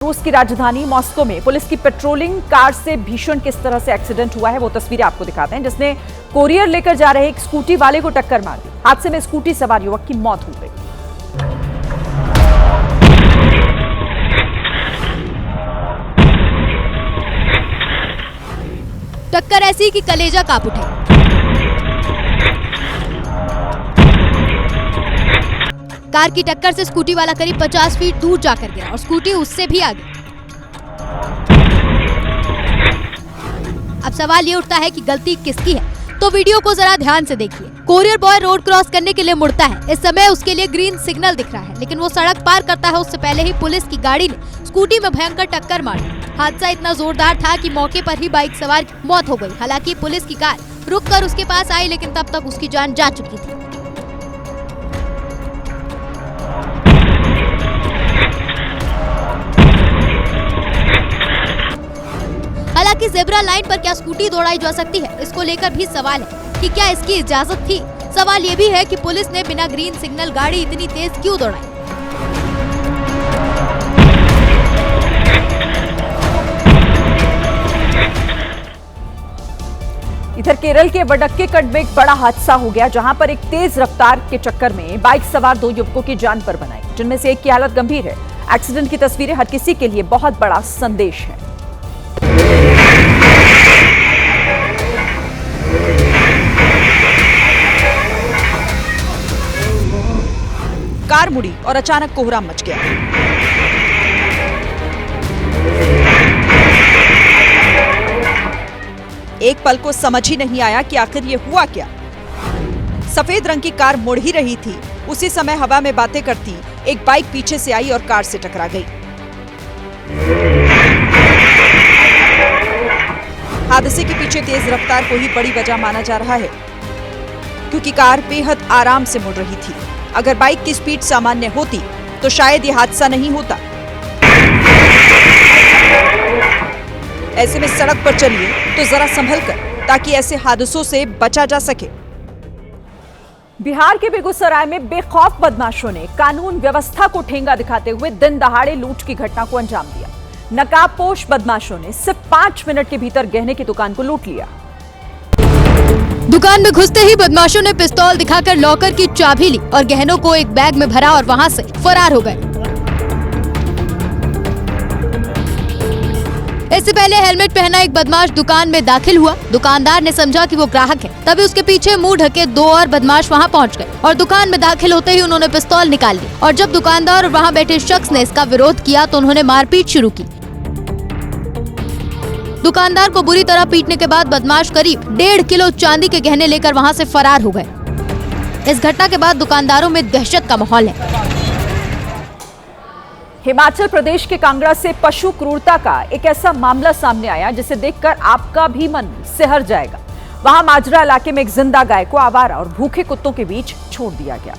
रूस की राजधानी मॉस्को में पुलिस की पेट्रोलिंग कार से भीषण किस तरह से एक्सीडेंट हुआ है वो तस्वीरें आपको दिखाते हैं, जिसने कोरियर लेकर जा रहे एक स्कूटी वाले को टक्कर मार दी। हादसे में स्कूटी सवार युवक की मौत हो गई। टक्कर ऐसी कि कलेजा कांप उठे। कार की टक्कर से स्कूटी वाला करीब 50 फीट दूर जाकर गिरा और स्कूटी उससे भी आगे। अब सवाल ये उठता है कि गलती किसकी है, तो वीडियो को जरा ध्यान से देखिए। कोरियर बॉय रोड क्रॉस करने के लिए मुड़ता है। इस समय उसके लिए ग्रीन सिग्नल दिख रहा है, लेकिन वो सड़क पार करता है उससे पहले ही पुलिस की गाड़ी ने स्कूटी में भयंकर टक्कर मार दी। हादसा इतना जोरदार था कि मौके पर ही बाइक सवार की मौत हो गई। हालांकि पुलिस की कार रुककर उसके पास आई, लेकिन तब तक उसकी जान जा चुकी थी। हालांकि जेब्रा लाइन पर क्या स्कूटी दौड़ाई जा सकती है, इसको लेकर भी सवाल है कि क्या इसकी इजाजत थी। सवाल ये भी है कि पुलिस ने बिना ग्रीन सिग्नल गाड़ी इतनी तेज क्यों दौड़ाई। इधर केरल के वडक्केकट में एक बड़ा हादसा हो गया, जहां पर एक तेज रफ्तार के चक्कर में बाइक सवार दो युवकों की जान पर बनाई, जिनमें से एक की हालत गंभीर है। एक्सीडेंट की तस्वीरें हर किसी के लिए बहुत बड़ा संदेश है। कार मुड़ी और अचानक कोहराम मच गया। एक पल को समझ ही नहीं आया कि आखिर ये हुआ क्या। सफेद रंग की कार मुड़ ही रही थी, उसी समय हवा में बातें करती एक बाइक पीछे से आई और कार से टकरा गई। हादसे के पीछे तेज रफ्तार को ही बड़ी वजह माना जा रहा है, क्योंकि कार बेहद आराम से मुड़ रही थी। अगर बाइक की स्पीड सामान्य होती तो शायद ये हादसा नहीं होता। ऐसे में सड़क पर चलिए तो जरा संभल कर, ताकि ऐसे हादसों से बचा जा सके। बिहार के बेगूसराय में बेखौफ बदमाशों ने कानून व्यवस्था को ठेंगा दिखाते हुए दिन दहाड़े लूट की घटना को अंजाम दिया। नकाबपोश बदमाशों ने सिर्फ 5 मिनट के भीतर गहने की दुकान को लूट लिया। दुकान में घुसते ही बदमाशों ने पिस्तौल दिखाकर लॉकर की चाबी ली और गहनों को एक बैग में भरा और वहां से फरार हो गए। इससे पहले हेलमेट पहना एक बदमाश दुकान में दाखिल हुआ। दुकानदार ने समझा कि वो ग्राहक है, तभी उसके पीछे मुंह ढके 2 और बदमाश वहां पहुंच गए और दुकान में दाखिल होते ही उन्होंने पिस्तौल निकाल ली। और जब दुकानदार और वहां बैठे शख्स ने इसका विरोध किया तो उन्होंने मारपीट शुरू की। दुकानदार को बुरी तरह पीटने के बाद बदमाश करीब 1.5 किलो चांदी के गहने लेकर वहां से फरार हो गए। इस घटना के बाद दुकानदारों में दहशत का माहौल है। हिमाचल प्रदेश के कांगड़ा से पशु क्रूरता का एक ऐसा मामला सामने आया जिसे देखकर आपका भी मन सिहर जाएगा। वहां माजरा इलाके में एक जिंदा गाय को आवारा और भूखे कुत्तों के बीच छोड़ दिया गया,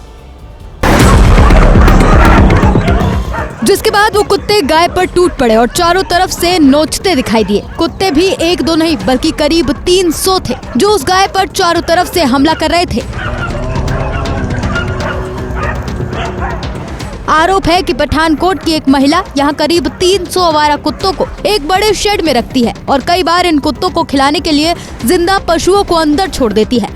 जिसके बाद वो कुत्ते गाय पर टूट पड़े और चारों तरफ से नोचते दिखाई दिए। कुत्ते भी 1-2 नहीं बल्कि करीब 300 थे, जो उस गाय पर चारों तरफ से हमला कर रहे थे। आरोप है कि पठानकोट की एक महिला यहाँ करीब 300 आवारा कुत्तों को एक बड़े शेड में रखती है और कई बार इन कुत्तों को खिलाने के लिए जिंदा पशुओं को अंदर छोड़ देती है।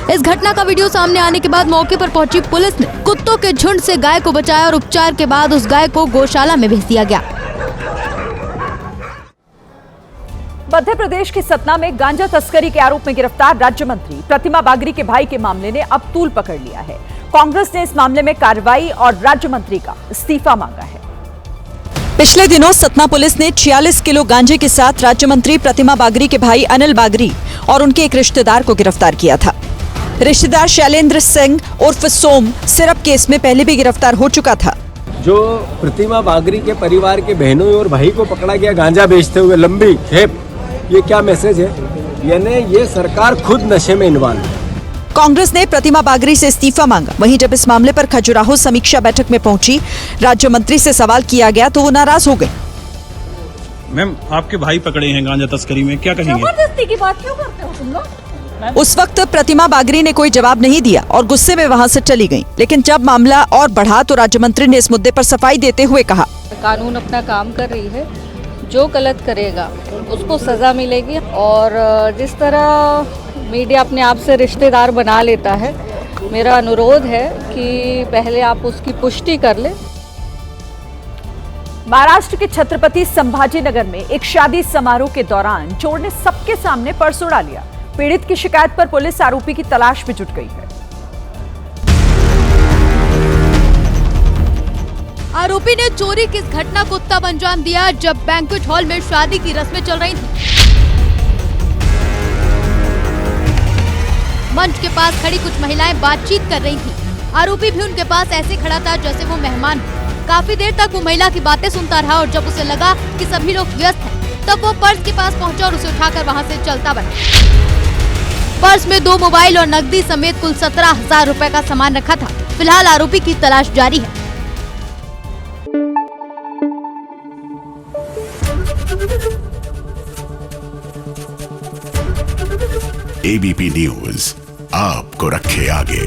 इस घटना का वीडियो सामने आने के बाद मौके पर पहुंची पुलिस ने कुत्तों के झुंड से गाय को बचाया और उपचार के बाद उस गाय को गौशाला में भेज दिया गया। मध्य प्रदेश के सतना में गांजा तस्करी के आरोप में गिरफ्तार राज्य मंत्री प्रतिमा बागरी के भाई के मामले ने अब तूल पकड़ लिया है। कांग्रेस ने इस मामले में कार्रवाई और राज्य मंत्री का इस्तीफा मांगा है। पिछले दिनों सतना पुलिस ने 46 किलो गांजे के साथ राज्य मंत्री प्रतिमा बागरी के भाई अनिल बागरी और उनके एक रिश्तेदार को गिरफ्तार किया था। रिश्तेदार शैलेंद्र सिंह उर्फ सोम सिरप केस में पहले भी गिरफ्तार हो चुका था। जो प्रतिमा बागरी के परिवार के बहनों और भाई को पकड़ा गया गांजा बेचते हुए लंबी खेप, ये क्या मैसेज है? यानी ये सरकार खुद नशे में इन्वॉल्व है। कांग्रेस ने प्रतिमा बागरी से इस्तीफा मांगा। वहीं जब इस मामले पर खजुराहो समीक्षा बैठक में पहुंची राज्य मंत्री से सवाल किया गया तो वो नाराज हो गए। मैम, आपके भाई पकड़े हैं गांजा तस्करी में, क्या कहेंगे? जबरदस्ती की बात क्यों करते हो तुम लोग? उस वक्त प्रतिमा बागरी ने कोई जवाब नहीं दिया और गुस्से में वहां से चली गईं। लेकिन जब मामला और बढ़ा तो राज्य मंत्री ने इस मुद्दे पर सफाई देते हुए कहा, कानून अपना काम कर रही है, जो गलत करेगा उसको सज़ा मिलेगी। और जिस तरह मीडिया अपने आप से रिश्तेदार बना लेता है, मेरा अनुरोध है कि पहले आप उसकी पुष्टि कर लें। महाराष्ट्र के छत्रपति संभाजीनगर में एक शादी समारोह के दौरान चोर ने सबके सामने पर्स उड़ा लिया। पीड़ित की शिकायत पर पुलिस आरोपी की तलाश में जुट गई है। आरोपी ने चोरी की इस घटना को तब अंजाम दिया जब बैंक्वेट हॉल में शादी की रस्में चल रही थी। मंच के पास खड़ी कुछ महिलाएं बातचीत कर रही थी। आरोपी भी उनके पास ऐसे खड़ा था जैसे वो मेहमान हो। काफी देर तक वो महिला की बातें सुनता रहा और जब उसे लगा कि सभी लोग व्यस्त हैं, तब वो पर्स के पास पहुंचा और उसे उठाकर वहां से चलता बना। पर्स में 2 मोबाइल और नकदी समेत कुल 17,000 रुपए का सामान रखा था। फिलहाल आरोपी की तलाश जारी है। एबीपी न्यूज आपको रखे आगे।